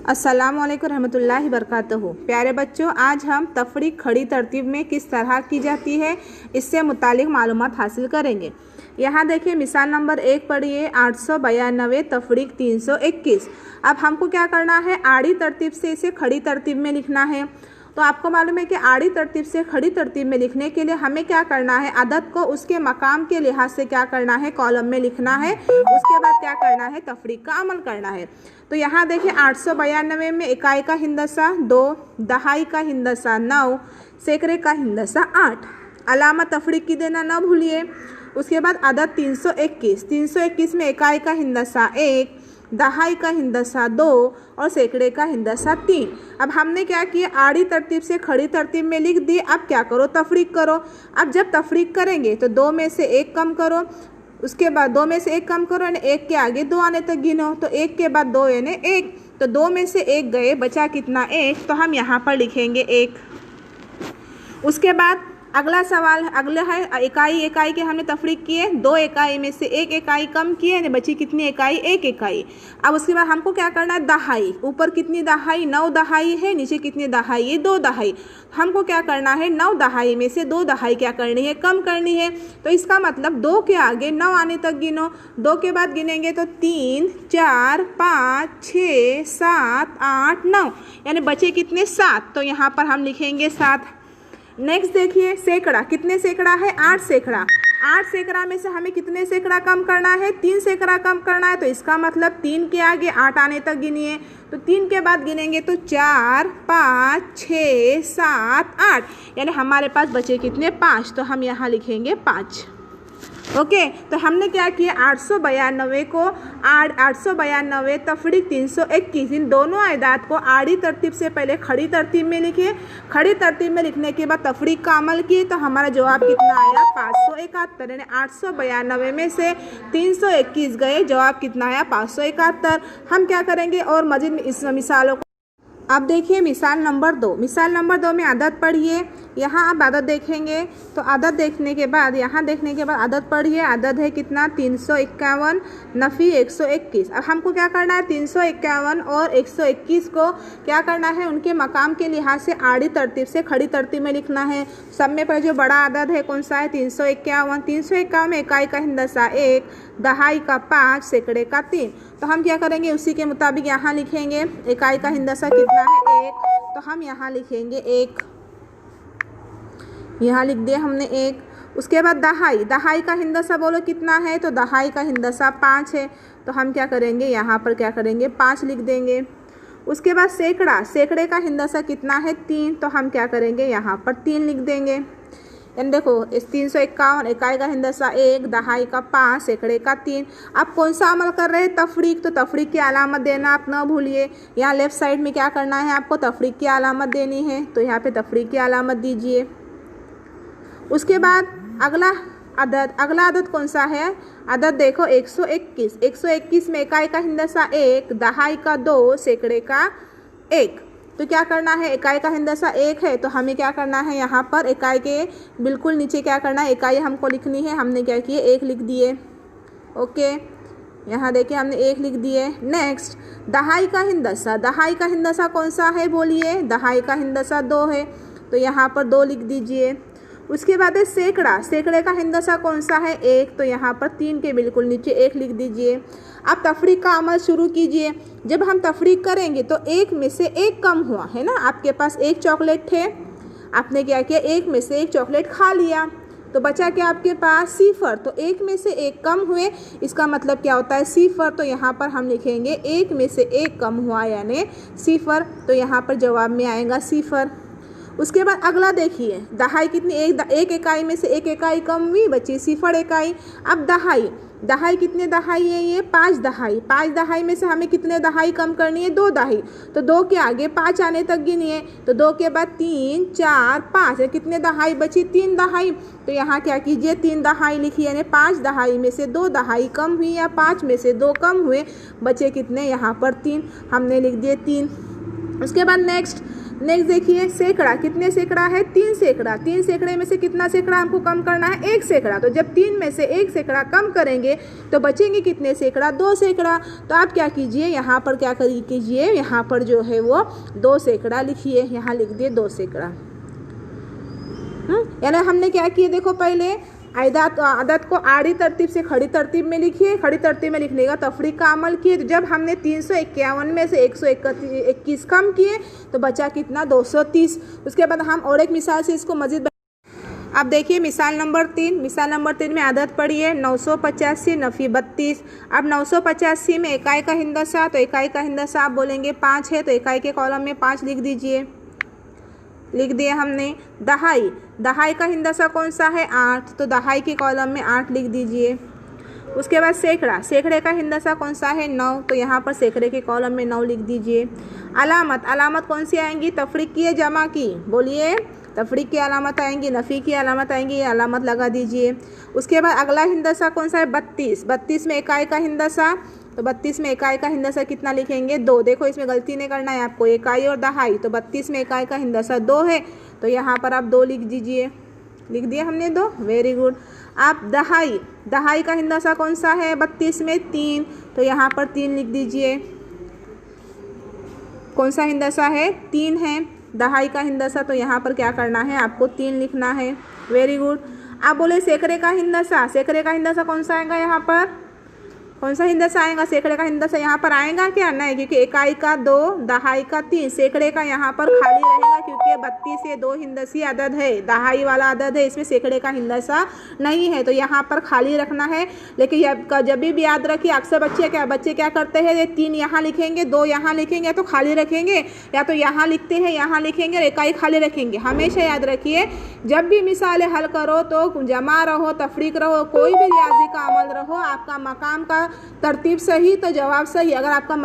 अस्सलाम वालेकुम रहमतुल्लाहि बरकातहू। प्यारे बच्चों, आज हम तफरीक खड़ी तरतीब में किस तरह की जाती है इससे मुतालिक मालूमात हासिल करेंगे। यहाँ देखिए मिसाल नंबर 1 पढ़िए 892 तफरीक 321। अब हमको क्या करना है, आड़ी तरतीब से इसे खड़ी तरतीब में लिखना है। तो आपको मालूम है कि आड़ी तरतीब से खड़ी तरतीब में लिखने के लिए हमें क्या करना है, अदद को उसके मकाम के लिहाज से क्या करना है, कॉलम में लिखना है। उसके बाद क्या करना है, तफरीक का अमल करना है। तो यहाँ देखिए 892 में इकाई का हिंदसा 2, दहाई का हिंदसा 9, सैकड़े का हिंदसा 8। अलामा तफरीक की देना न भूलिए। उसके बाद अदद 321 में इकाई का हिंदसा 1, दहाई का हिंदसा 2 और सैकड़े का हिंदसा 3। अब हमने क्या किया, आड़ी तरतीब से खड़ी तरतीब में लिख दी। अब क्या करो, तफरीक करो। अब जब तफरीक करेंगे तो 2 में से 1 कम करो। उसके बाद 2 में से 1 कम करो यानी 1 के आगे 2 आने तक गिनो। तो 1 के बाद 2 यानी 1। तो 2 में से 1 गए, बचा कितना, 1। तो हम यहाँ पर लिखेंगे 1। उसके बाद अगला सवाल अगला है इकाई के हमने तफरीक किए। 2 इकाई में से 1 इकाई कम किए यानी बची कितनी इकाई, 1 इकाई। अब उसके बाद हमको क्या करना है, दहाई। ऊपर कितनी दहाई, 9 दहाई है, नीचे कितनी दहाई है, 2 दहाई। हमको क्या करना है, 9 दहाई में से 2 दहाई क्या करनी है, कम करनी है। तो इसका मतलब 2 के आगे 9 आने तक गिनो। 2 के बाद गिनेंगे तो 3, 4, 5, 6, 7, 8, 9 यानी बचे कितने, 7। तो यहाँ पर हम लिखेंगे 7। नेक्स्ट देखिए सैकड़ा, कितने सैकड़ा है, 8 सैकड़ा। 8 सैकड़ा में से हमें कितने सैकड़ा कम करना है, 3 सैकड़ा कम करना है। तो इसका मतलब 3 के आगे 8 आने तक गिनिए। तो 3 के बाद गिनेंगे तो 4, 5, 6, 7, 8 यानी हमारे पास बचे कितने, 5। तो हम यहाँ लिखेंगे 5। ओके। तो हमने क्या किया, 892 को 892 तफरीक 321 इन दोनों आयदात को आड़ी तरतीब से पहले खड़ी तरतीब में लिखे। खड़ी तरतीब में लिखने के बाद तफरीक का अमल किए। तो हमारा जवाब कितना आया, 571 यानी 892 में से 321 गए, जवाब कितना आया, 571। हम क्या करेंगे और मजीद इस मिसालों को। अब देखिए मिसाल नंबर 2। मिसाल नंबर 2 में आदत पढ़िए। यहाँ आप आदत देखेंगे तो आदत देखने के बाद यहाँ देखने के बाद आदत पढ़िए। आदत है कितना, 351 नफ़ी 121। अब हमको क्या करना है, 351 और 121 को क्या करना है, उनके मकाम के लिहाज से आड़ी तरतीब से खड़ी तरतीब में लिखना है। सब में पहले जो बड़ा आदत है कौन सा है, 351। 351 में इकाई का हिंदसा 1, दहाई का 5, सैकड़े का 3। तो हम क्या करेंगे, उसी के मुताबिक यहाँ लिखेंगे। इकाई का हिंदसा कितना है, 1। तो हम यहाँ लिखेंगे 1, यहाँ लिख दिया हमने 1। उसके बाद दहाई का हिंदसा बोलो कितना है, तो दहाई का हिंदसा 5 है। तो हम क्या करेंगे, यहाँ पर क्या करेंगे, 5 लिख देंगे। उसके बाद सैकड़े का हिंदसा कितना है, 3। तो हम क्या करेंगे, यहाँ पर 3 लिख देंगे। यानी देखो इस 351 इकाई का हिंदसा 1, दहाई का 5, सैकड़े का 3। आप कौन सा अमल कर रहे हैं, तफरीक। तो तफरीक की अलामत देना आप न भूलिए। यहाँ लेफ्ट साइड में क्या करना है, आपको तफरीक की अलामत देनी है। तो यहाँ पे तफरीक की अलामत दीजिए। उसके बाद अगला आदत कौन सा है, आदत देखो 121। 121 में इकाई का हिंदसा 1, दहाई का 2, सैकड़े का 1। तो क्या करना है, इकाई का हिंदसा 1 है तो हमें क्या करना है, यहाँ पर इकाई के बिल्कुल नीचे क्या करना है, इकाई हमको लिखनी है। हमने क्या किए, 1 लिख दिए। ओके, यहाँ देखिए हमने 1 लिख दिए। नेक्स्ट दहाई का हिंदसा कौन सा है बोलिए, दहाई का हिंदसा 2 है। तो यहाँ पर 2 लिख दीजिए। उसके बाद है सैकड़े का हिंदसा कौन सा है, 1। तो यहाँ पर 3 के बिल्कुल नीचे 1 लिख दीजिए। अब तफरीक का अमल शुरू कीजिए। जब हम तफरीक करेंगे तो 1 में से 1 कम हुआ है ना, आपके पास 1 चॉकलेट थे, आपने क्या किया, 1 में से 1 चॉकलेट खा लिया। तो बचा क्या आपके पास, 0। तो 1 में से 1 कम हुए, इसका मतलब क्या होता है, 0। तो यहाँ पर हम लिखेंगे 1 में से 1 कम हुआ यानी 0। तो यहाँ पर जवाब में आएगा 0। उसके बाद अगला देखिए, दहाई कितनी, 1 इकाई में से 1 इकाई कम हुई, बची 0 इकाई। अब दहाई कितने दहाई है, ये 5 दहाई। 5 दहाई में से हमें कितने दहाई कम करनी है, 2 दहाई। तो 2 के आगे 5 आने तक गिनिए। तो 2 के बाद 3, 4, 5 कितने दहाई बची, 3 दहाई। तो यहाँ क्या कीजिए, 3 दहाई लिखिए यानी 5 दहाई में से 2 दहाई कम हुई या 5 में से 2 कम हुए, बचे कितने, यहाँ पर 3। हमने लिख दिए 3। उसके बाद नेक्स्ट नेक्स्ट देखिए सैकड़ा, कितने सैकड़ा है? 3 सैकड़ा। 3 सैकड़े में से कितना सैकड़ा हमको कम करना है? 1 सैकड़ा। तो जब 3 में से 1 सैकड़ा कम करेंगे तो बचेंगे कितने सैकड़ा? 2 सैकड़ा। तो आप क्या कीजिए, यहाँ पर क्या कीजिए, यहाँ पर जो है वो 2 सैकड़ा लिखिए, यहाँ लिख दिए 2 सैकड़ा। यानी हमने क्या किया, देखो पहले आदत को आड़ी तरतीब से खड़ी तरतीब में लिखिए, खड़ी तरतीब में लिखने का तफरीक का अमल किए। तो जब हमने 351 में से 121 कम किए तो बचा कितना? 230। उसके बाद हम और एक मिसाल से इसको मजीद। अब देखिए मिसाल नंबर 3। मिसाल नंबर 3 में आदत पड़ी है 985 नफ़ी 32। अब 985 में इकाई का हिंदसा, तो इकाई का हिंदसा आप बोलेंगे 5 है, तो इकाई के कॉलम में 5 लिख दीजिए, लिख दिए हमने। दहाई, दहाई का हिंदसा कौन सा है? 8, तो दहाई के कॉलम में 8 लिख दीजिए। उसके बाद सैकड़ा, सैकड़े का हिंदसा कौन सा है? 9, तो यहाँ पर सैकड़े के कॉलम में 9 लिख दीजिए। अलामत, अलामत कौन सी आएंगी? तफरीक की या जमा की? बोलिए, तफरीक की अलामत आएंगी, नफ़ी की अलामत आएंगी, ये अलामत लगा दीजिए। उसके बाद अगला हिंदसा कौन सा है? 32। 32 में इकाई का हिंदसा, तो 32 में इकाई का हिंदसा कितना लिखेंगे? 2। देखो इसमें गलती नहीं करना है आपको, इकाई और दहाई। तो 32 में इकाई का हिंदसा 2 है, तो यहाँ पर आप 2 लिख दीजिए, लिख दिया हमने 2, वेरी गुड। आप दहाई, दहाई का हिंदसा कौन सा है? 32 में 3, तो यहाँ पर 3 लिख दीजिए। कौन सा हिंदसा है? 3 है दहाई का हिंदसा, तो यहाँ पर क्या करना है आपको? 3 लिखना है, वेरी गुड। आप बोले सैकड़े का हिंदसा, सैकड़े का हिंदसा कौन सा आएगा यहाँ पर? कौन सा हिंदसा आएगा? सैकड़े का हिंदसा यहाँ पर आएगा क्या? नहीं, क्योंकि इकाई का 2, दहाई का 3, सैकड़े का यहाँ पर खाली रहेगा, क्योंकि 32 से 2 हिंदसी अदद है, दहाई वाला अदद है, इसमें सैकड़े का हिंदसा नहीं है, तो यहाँ पर खाली रखना है। लेकिन जब भी याद रखिए, अक्सर बच्चे क्या करते हैं, 3 यहाँ लिखेंगे, 2 यहाँ लिखेंगे, तो खाली रखेंगे, या तो यहाँ लिखते हैं, यहाँ लिखेंगे और इकाई खाली रखेंगे। हमेशा याद रखिए, जब भी मिसालें हल करो तो जमा रहो, तफरीक रहो, कोई भी रियाजी का अमल रहो, आपका मकाम का तरतीब सही तो जवाब सही। अगर आपका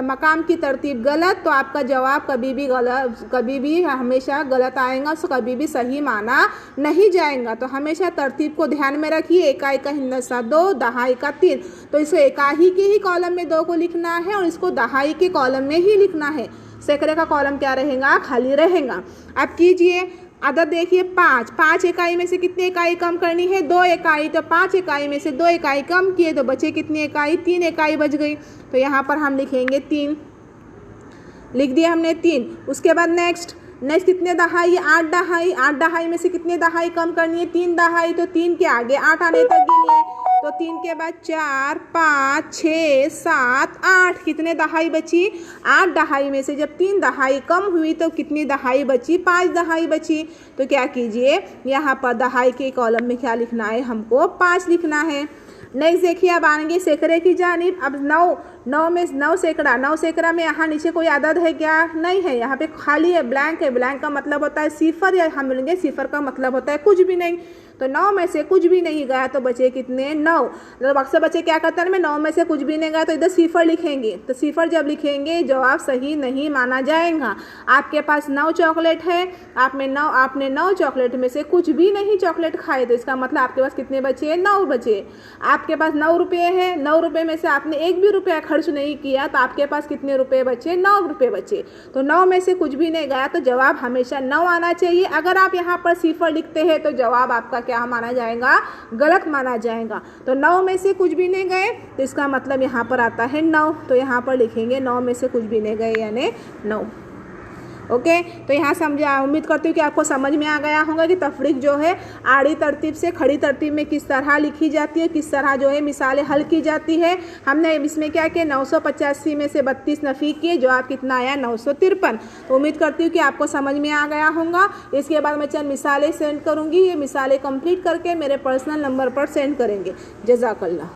मकाम की तरतीब गलत तो आपका जवाब कभी भी हमेशा गलत आएगा, सो कभी भी सही माना नहीं जाएगा। तो हमेशा तरतीब को ध्यान में रखिए। इकाई का हिंदसा 2, दहाई का 3, तो इसको इकाई के ही कॉलम में 2 को लिखना है और इसको दहाई के कॉलम में ही लिखना है। सैकड़े का कॉलम क्या रहेगा? खाली रहेगा। अब कीजिए आदत देखिए 5। 5 इकाई में से कितनी इकाई कम करनी है? 2 इकाई। तो 5 इकाई में से 2 इकाई कम किए तो बचे कितनी इकाई? 3 इकाई बच गई, तो यहाँ पर हम लिखेंगे 3, लिख दिया हमने 3। उसके बाद नेक्स्ट कितने दहाई? 8 दहाई। 8 दहाई में से कितने दहाई कम करनी है? 3 दहाई। तो 3 के आगे 8 आने तक गिनिए, तो 3 के बाद 4, 5, 6, 7, 8, कितने दहाई बची? 8 दहाई में से जब 3 दहाई कम हुई तो कितनी दहाई बची? 5 दहाई बची। तो क्या कीजिए, यहाँ पर दहाई के कॉलम में क्या लिखना है? हमको 5 लिखना है। नेक्स्ट देखिए, अब आएंगे सैकड़े की जानिब। अब 9 में 9 सैकड़ा, 9 सैकड़ा में यहाँ नीचे कोई आदद है क्या? नहीं है, यहाँ पे खाली है, ब्लैंक है। ब्लैंक का मतलब होता है सिफर, या हम बोलेंगे सिफर का मतलब होता है कुछ भी नहीं। तो 9 में से कुछ भी नहीं गया तो बचे कितने? 9। मतलब अक्सर बच्चे क्या करते हैं, 9 में से कुछ भी नहीं गया तो इधर सिफर लिखेंगे, तो सिफर जब लिखेंगे जवाब सही नहीं माना जाएगा। आपके पास 9 चॉकलेट है, आपने 9 चॉकलेट में से कुछ भी नहीं चॉकलेट खाए, तो इसका मतलब आपके पास कितने बचे? 9 बचे। आपके पास 9 रुपये है, 9 रुपये में से आपने 1 भी रुपया खर्च नहीं किया, तो आपके पास कितने रुपये बचे? 9 रुपये बचे। तो 9 में से कुछ भी नहीं गया तो जवाब हमेशा 9 आना चाहिए। अगर आप यहाँ पर सिफर लिखते हैं तो जवाब आपका क्या माना जाएगा? गलत माना जाएगा। तो 9 में से कुछ भी नहीं गए तो इसका मतलब यहाँ पर आता है 9, तो यहाँ पर लिखेंगे 9 में से कुछ भी नहीं गए यानी 9। ओके, तो यहाँ समझा, उम्मीद करती हूँ कि आपको समझ में आ गया होगा कि तफरीक जो है आड़ी तरतीब से खड़ी तरतीब में किस तरह लिखी जाती है, किस तरह जो है मिसालें हल की जाती है। हमने इसमें क्या किया, 985 में से 32 नफ़ी किए, जवाब कितना आया? 953। तो उम्मीद करती हूँ कि आपको समझ में आ गया होगा। इसके बाद मैं चंद मिसालें सेंड करूँगी, ये मिसालें कंप्लीट करके मेरे पर्सनल नंबर पर सेंड करेंगे। जज़ाकल्लाह।